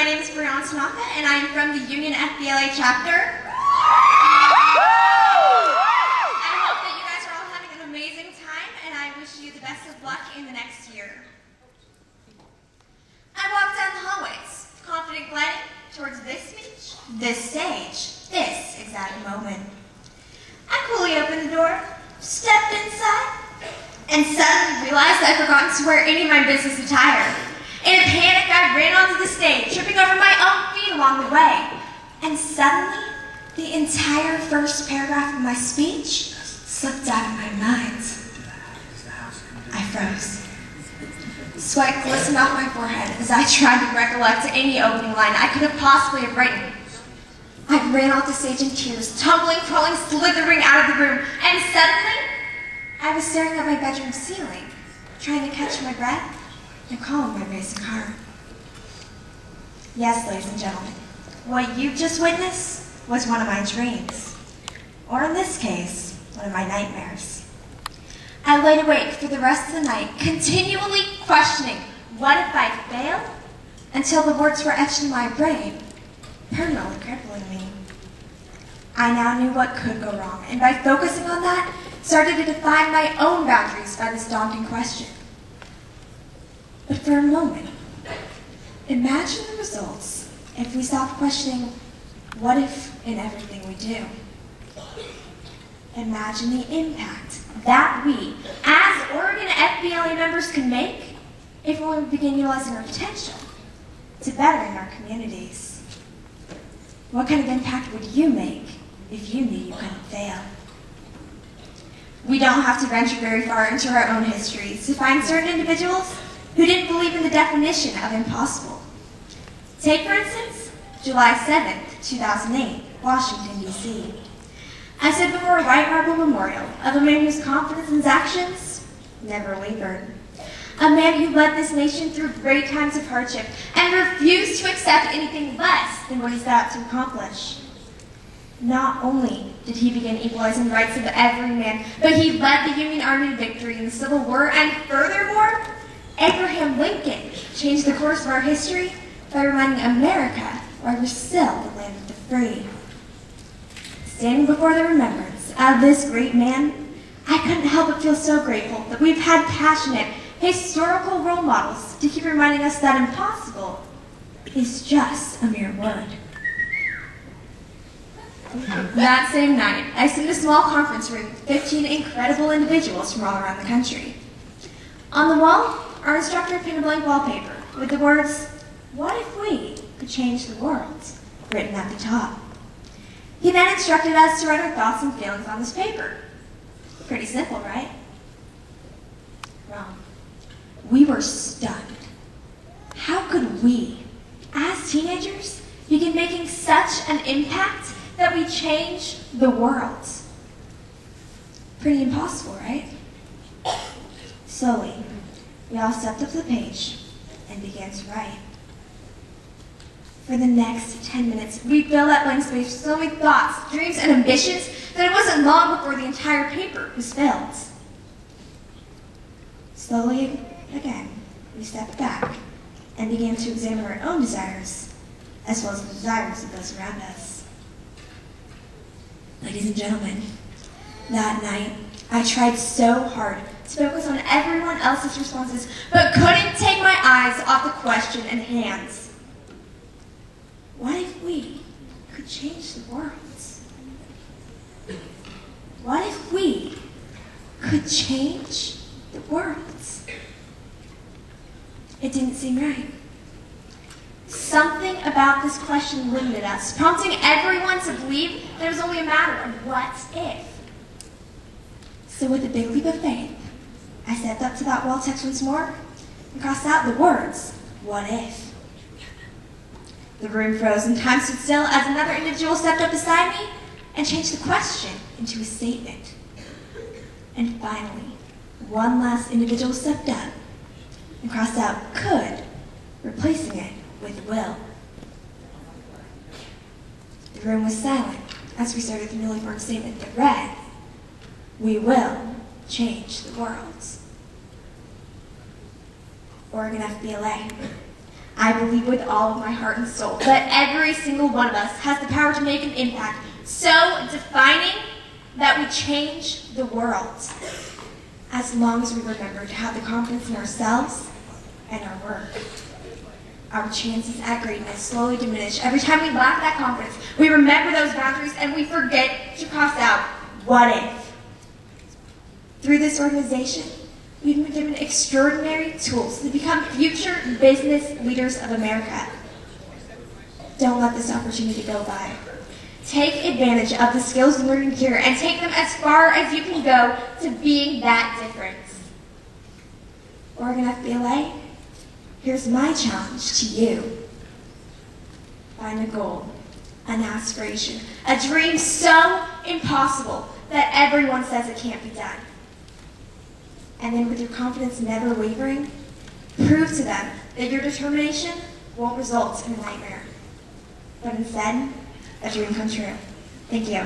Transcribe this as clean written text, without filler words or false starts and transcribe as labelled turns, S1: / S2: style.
S1: my name is Briana Tanaka, and I am from the Union FBLA chapter. I hope that you guys are all having an amazing time, and I wish you the best of luck in the next year. I walked down the hallways, confident gliding towards this speech, this stage, this exact moment. I coolly opened the door, stepped inside, and suddenly realized I'd forgotten to wear any of my business attire. In a panic, I ran onto the stage, tripping over my own feet along the way. And suddenly, the entire first paragraph of my speech slipped out of my mind. I froze. Sweat glistened off my forehead as I tried to recollect any opening line I could have possibly have written. I ran off the stage in tears, tumbling, crawling, slithering out of the room, and suddenly, I was staring at my bedroom ceiling, trying to catch my breath and calm my racing heart. Yes, ladies and gentlemen, what you've just witnessed was one of my dreams, or in this case, one of my nightmares. I laid awake for the rest of the night, continually questioning, what if I failed? Until the words were etched in my brain, permanently crippling me. I now knew what could go wrong, and by focusing on that, started to define my own boundaries by this daunting question. But for a moment, imagine the results if we stopped questioning, what if in everything we do? Imagine the impact that we, as Oregon FBLA members, can make if we begin utilizing our potential to bettering our communities. What kind of impact would you make if you knew you couldn't fail? We don't have to venture very far into our own histories to find certain individuals who didn't believe in the definition of impossible. Take, for instance, July 7th, 2008, Washington, D.C. I stood before a white marble memorial of a man whose confidence in his actions never wavered. A man who led this nation through great times of hardship and refused to accept anything less than what he set out to accomplish. Not only did he begin equalizing the rights of every man, but he led the Union Army to victory in the Civil War, and furthermore, Abraham Lincoln changed the course of our history by reminding America why we're still the land of the free. Standing before the remembrance of this great man, I couldn't help but feel so grateful that we've had passionate, historical role models to keep reminding us that impossible is just a mere word. That same night, I stood in a small conference room with 15 incredible individuals from all around the country. On the wall, our instructor pinned a blank wallpaper with the words, "What if we could change the world?" written at the top. He then instructed us to write our thoughts and feelings on this paper. Pretty simple, right? Wrong. We were stunned. How could we, as teenagers, begin making such an impact that we change the world? Pretty impossible, right? Slowly, we all stepped up to the page and began to write. For the next 10 minutes, we filled that blank space with so many thoughts, dreams, and ambitions that it wasn't long before the entire paper was filled. Slowly, again, we stepped back and began to examine our own desires, as well as the desires of those around us. Ladies and gentlemen, that night, I tried so hard to focus on everyone else's responses, but couldn't take my eyes off the question at hand. What if we could change the world? What if we could change the world? It didn't seem right. Something about this question limited us, prompting everyone to believe that it was only a matter of what if. So with a big leap of faith, I stepped up to that wall text once more and crossed out the words, "What if?" The room froze and time stood still as another individual stepped up beside me and changed the question into a statement. And finally, one last individual stepped up and crossed out "could," replacing it with "will." The room was silent as we started the newly formed statement that read, "We will change the world." Oregon FBLA, I believe with all of my heart and soul that every single one of us has the power to make an impact so defining that we change the world, as long as we remember to have the confidence in ourselves and our work. Our chances at greatness slowly diminish. Every time we lack that confidence, we remember those boundaries and we forget to cross out what if. Through this organization, we've been given extraordinary tools to become future business leaders of America. Don't let this opportunity go by. Take advantage of the skills learned here and take them as far as you can go to being that difference. Oregon FBLA, here's my challenge to you. Find a goal, an aspiration, a dream so impossible that everyone says it can't be done. And then with your confidence never wavering, prove to them that your determination won't result in a nightmare, but instead, a dream come true. Thank you.